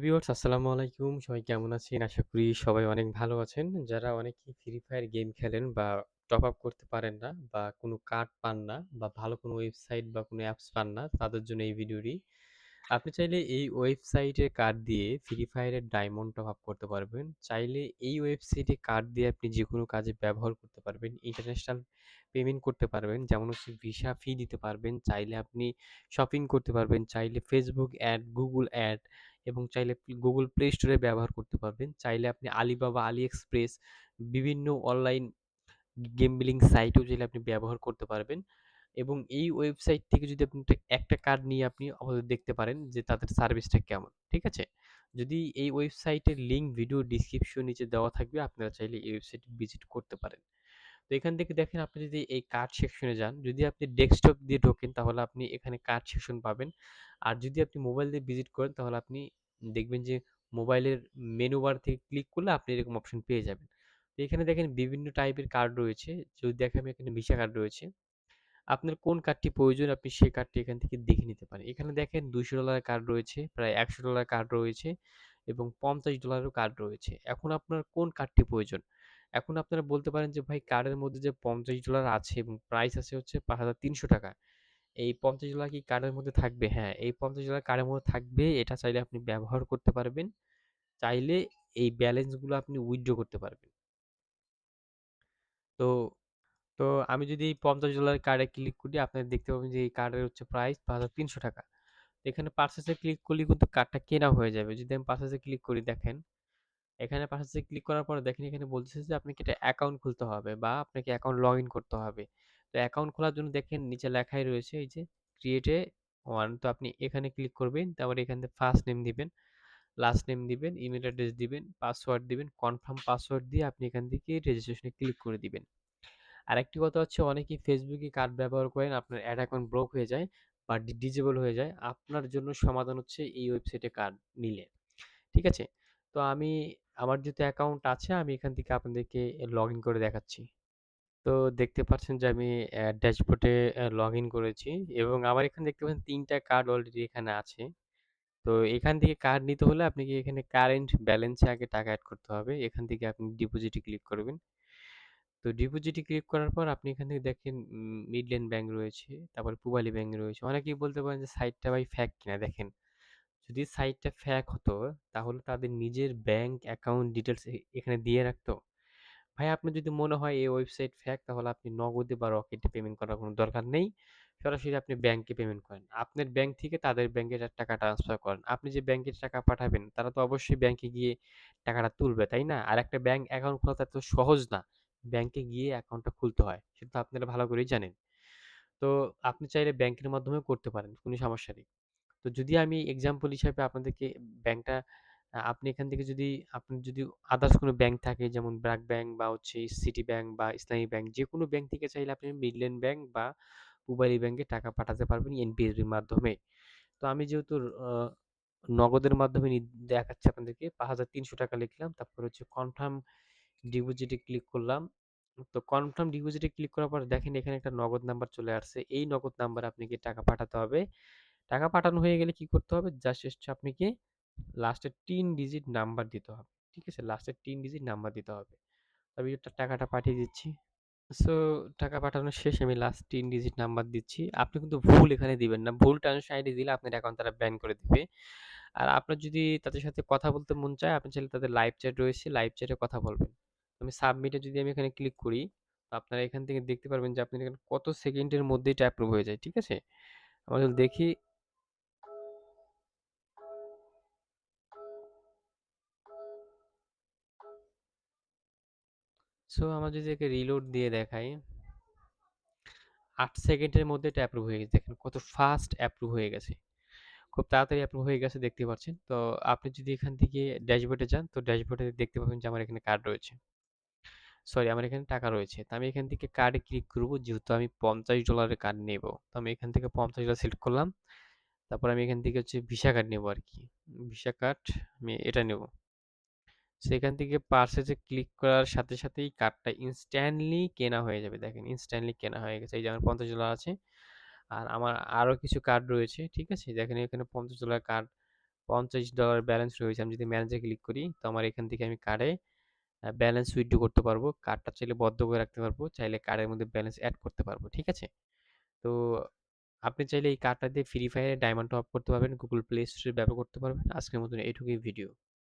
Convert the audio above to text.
Viewers আসসালামু আলাইকুম। সবাই কেমন আছেন? আশা করি সবাই অনেক ভালো আছেন। যারা অনেকেই ফ্রি ফায়ার গেম খেলেন বা টপ আপ করতে পারেন না বা কোনো কার্ড পান না বা ভালো কোনো ওয়েবসাইট বা কোনো অ্যাপস পান না, তাদের জন্য এই ভিডিওটি। আপনি চাইলে এই ওয়েবসাইটের কার্ড দিয়ে ফ্রি ফায়ারের ডায়মন্ড টপ আপ করতে পারবেন। চাইলে এই ওয়েবসাইটে কার্ড দিয়ে আপনি যেকোনো কাজে ব্যবহার করতে পারবেন। ইন্টারন্যাশনাল পেমেন্ট করতে পারবেন। যেমন হচ্ছে ভিসা ফি দিতে পারবেন। চাইলে আপনি শপিং করতে পারবেন। চাইলে Facebook অ্যাড, Google অ্যাড এবং চাইলে Google Play Store এ ব্যবহার করতে পারবেন। চাইলে আপনি Alibaba, AliExpress বিভিন্ন অনলাইন গেমবিলিং সাইটেও চাইলে আপনি ব্যবহার করতে পারবেন। এবং এই ওয়েবসাইট থেকে যদি আপনি একটা কার্ড নিয়ে আপনি আপাতত দেখতে পারেন যে তাদের সার্ভিসটা কেমন। ঠিক আছে? যদি এই ওয়েবসাইটের লিঙ্ক ভিডিও ডেসক্রিপশন নিচে দেওয়া থাকবে, আপনারা চাইলে এই ওয়েবসাইটে ভিজিট করতে পারেন। তো এখান থেকে দেখেন আপনি যদি এই কার্ড সেকশনে যান, যদি আপনি ডেস্কটপ দিয়ে ঢোকেন তাহলে আপনি এখানে কার্ড সেকশন পাবেন। আর যদি আপনি মোবাইল দিয়ে ভিজিট করেন তাহলে আপনি দেখবেন যে মোবাইলের মেনু বার থেকে ক্লিক করলে আপনি এরকম অপশন পেয়ে যাবেন। তো এখানে দেখেন বিভিন্ন টাইপের কার্ড রয়েছে। যদি দেখেন এখানে ভিসা কার্ড রয়েছে। আপনার কোন কার্ডটি প্রয়োজন আপনি সেই কার্ডটি এখান থেকে দেখে নিতে পারেন। এখানে দেখেন $200 কার্ড রয়েছে, প্রায় $100 কার্ড রয়েছে এবং $50 কার্ড রয়েছে। এখন আপনার কোন কার্ডটি প্রয়োজন? এখন আপনারা বলতে পারেন যে ভাই কার্ডের মধ্যে যে $50 আছে এবং প্রাইস আছে হচ্ছে ৳৫,৩০০। এই $50 কি কার্ডের মধ্যে থাকবে? হ্যাঁ, এই $50 কার্ডের মধ্যে থাকবে। এটা চাইলে আপনি ব্যবহার করতে পারবেন। চাইলে এই ব্যালেন্স গুলো আপনি উইথড্র করতে পারবেন। তো তো আমি যদি এই $50 কার্ডে ক্লিক করি, আপনারা দেখতে পাবেন যে এই কার্ডের হচ্ছে প্রাইস ৳৫,৩০০। এখানে পারচেজ এ ক্লিক করলেই কিন্তু কার্ডটা কেনা হয়ে যাবে। যদি আমি পারচেজ এ ক্লিক করি দেখেন, এখানে পারচেজ এ ক্লিক করার পরে দেখেন এখানে বলতেছে যে আপনাকে একটা অ্যাকাউন্ট খুলতে হবে বা আপনাকে অ্যাকাউন্ট লগইন করতে হবে। তো অ্যাকাউন্ট খোলার জন্য দেখেন নিচে লেখাই রয়েছে এই যে ক্রিয়েট এ ওয়ান। তো আপনি এখানে ক্লিক করবেন। তারপরে এখান থেকে ফার্স্ট নেম দিবেন, লাস্ট নেম দিবেন, ইমেইল অ্যাড্রেস দিবেন, পাসওয়ার্ড দিবেন, কনফার্ম পাসওয়ার্ড দিয়ে আপনি এখান থেকে রেজিস্ট্রেশন এ ক্লিক করে দিবেন। আরেকটি কথা হচ্ছে অনেকেই ফেসবুকে কার্ড ব্যবহার করেন, আপনার অ্যাড অ্যাকাউন্ট ব্লক হয়ে যায় বা ডিজেবল হয়ে যায়। আপনার জন্য সমাধান হচ্ছে এই ওয়েবসাইটে কার্ড নিলে। ঠিক আছে? তো আমার যেহেতু অ্যাকাউন্ট আছে আমি এখান থেকে আপনাদেরকে লগইন করে দেখাচ্ছি। তো দেখতে পাচ্ছেন যে আমি ড্যাশবোর্ডে লগইন করেছি এবং আমার এখানে দেখতে পাচ্ছেন ৩ টা কার্ড অলরেডি এখানে আছে। তো এখান থেকে কার্ড নিতে হলে আপনাকে এখানে কারেন্ট ব্যালেন্সে আগে টাকা এড করতে হবে। এখান থেকে আপনি ডিপোজিটে ক্লিক করবেন। তো ডিপোজিটে ক্লিক করার পর আপনি এখান থেকে দেখেন মিডল্যান্ড ব্যাংক রয়েছে, তারপরে পূবালী ব্যাংক রয়েছে। অনেকেই বলতে পারেন যে সাইটটা ভাই ফেক কিনা দেখেন। যদি সাইটটা ফেক হতো তাহলে তাদের নিজের ব্যাংক অ্যাকাউন্ট ডিটেইলস এখানে দিয়ে রাখতো। ভাই আপনার যদি মনে হয় এই ওয়েবসাইট ফেক তাহলে আপনি নগদে বা রকেটে পেমেন্ট করার কোনো দরকার নেই। সরাসরি আপনি ব্যাংকে পেমেন্ট করেন। আপনার ব্যাংক থেকে তাদের ব্যাংকে টাকা ট্রান্সফার করেন। আপনি যে ব্যাংকে টাকা পাঠাবেন তারা তো অবশ্যই ব্যাংকে গিয়ে টাকাটা তুলবে, তাই না? আর একটা ব্যাংক অ্যাকাউন্ট খোলা তো এত সহজ না। ব্যাংকে গিয়ে অ্যাকাউন্টটা খুলতে হয়। সেটা তো আপনারা ভালো করেই জানেন। তো আপনি চাইলে ব্যাংকের মাধ্যমেও করতে পারেন। কোনো সমস্যা নেই। তো যদি আমি এক্সাম্পল হিসাবে আপনাদেরকে ব্যাংকটা আপনি এখান থেকে যদি আপনার যদি আদার্স কোনো ব্যাংক থাকে যেমন ব্র্যাক ব্যাংক বা হচ্ছে সিটি ব্যাংক বা ইসলামী ব্যাংক যেকোনো ব্যাংক থেকে চাইলে আপনি মিডল্যান্ড ব্যাংক বা পূবালী ব্যাংকে টাকা পাঠাতে পারবেন এনপিএসবির মাধ্যমে। তো আমি যেহেতু আ নগদের মাধ্যমে দেখাচ্ছি আপনাদেরকে ৳৫,৩০০ লিখলাম। তারপর হচ্ছে কনফার্ম ডিপোজিটে ক্লিক করলাম। তো কনফার্ম ডিপোজিটে ক্লিক করার পর দেখেন এখানে একটা নগদ নাম্বার চলে আসছে। এই নগদ নাম্বারে আপনাকে টাকা পাঠাতে হবে। টাকা পাঠানো হয়ে গেলে কি করতে হবে? জাস্ট হচ্ছে আপনাকে লাস্টের ৩ ডিজিট নাম্বার দিতে হবে। ঠিক আছে? লাস্টের ৩ ডিজিট নাম্বার দিতে হবে। আমি টাকাটা পাঠিয়ে দিচ্ছি। সো টাকা পাঠানো শেষ। আমি লাস্ট ৩ ডিজিট নাম্বার দিচ্ছি। আপনি কিন্তু ভুল এখানে দিবেন না। ভুল ট্রান্সফার আইডি দিলে আপনার অ্যাকাউন্ট তারা ব্যান করে দিবে। আর আপনার যদি তাদের সাথে কথা বলতে মন চায়, আপনি চাইলে তাদের লাইভ চ্যাট রয়েছে, লাইভ চ্যাটে কথা বলবেন। আমি সাবমিটে যদি আমি এখানে ক্লিক করি, তো আপনারা এখান থেকে দেখতে পারবেন যে আপনার এখানে কত সেকেন্ডের মধ্যে এটা অ্যাপ্রুভ হয়ে যায়। ঠিক আছে? আমরা যদি দেখি সো আমরা যদি একে রিলোড দিয়ে দেখাই, ৮ সেকেন্ডের মধ্যে এটা অ্যাপ্রুভ হয়ে গেছে। দেখেন কত ফাস্ট অ্যাপ্রুভ হয়ে গেছে। খুব তাড়াতাড়ি অ্যাপ্রুভ হয়ে গেছে দেখতে পাচ্ছেন। তো আপনি যদি এখান থেকে ড্যাশবোর্ডে যান, তো ড্যাশবোর্ডে দেখতে পাবেন যে আমার এখানে কার্ড রয়েছে। সরি আমার এখানে টাকা রয়েছে। তো আমি এখান থেকে কার্ডে ক্লিক করব যেহেতু আমি $50 এর কার্ড নেব। তো আমি এখান থেকে $50 সিলেক্ট করলাম। তারপর আমি এখান থেকে হচ্ছে ভিসা কার্ড নেব আরকি। ভিসা কার্ড আমি এটা নেব। সেখান থেকে পারচেজ এ ক্লিক করার সাথে সাথেই কার্ডটা ইনস্ট্যান্টলি কেনা হয়ে যাবে। দেখেন ইনস্ট্যান্টলি কেনা হয়ে গেছে। এই যে আমার $50 আছে। আর আমার আরো কিছু কার্ড রয়েছে। ঠিক আছে? দেখেন এখানে $50 কার্ড $50 ব্যালেন্স রয়েছে। আমি যদি ম্যানেজে ক্লিক করি, তো আমার এখান থেকে আমি কার্ডে ব্যালেন্স উইথড্র করতে পারবো। কার্ডটা চাইলে বদ্ধ করে রাখতে পারবো। চাইলে কার্ডের মধ্যে ব্যালেন্স এড করতে পারবো। ঠিক আছে? তো আপনি চাইলে এই কার্ডটা দিয়ে ফ্রি ফায়ারে ডায়মন্ড টপ আপ করতে পারবেন। গুগল প্লে স্টোরে ব্যবহার করতে পারবেন। আজকের মতন এটুকুই ভিডিও।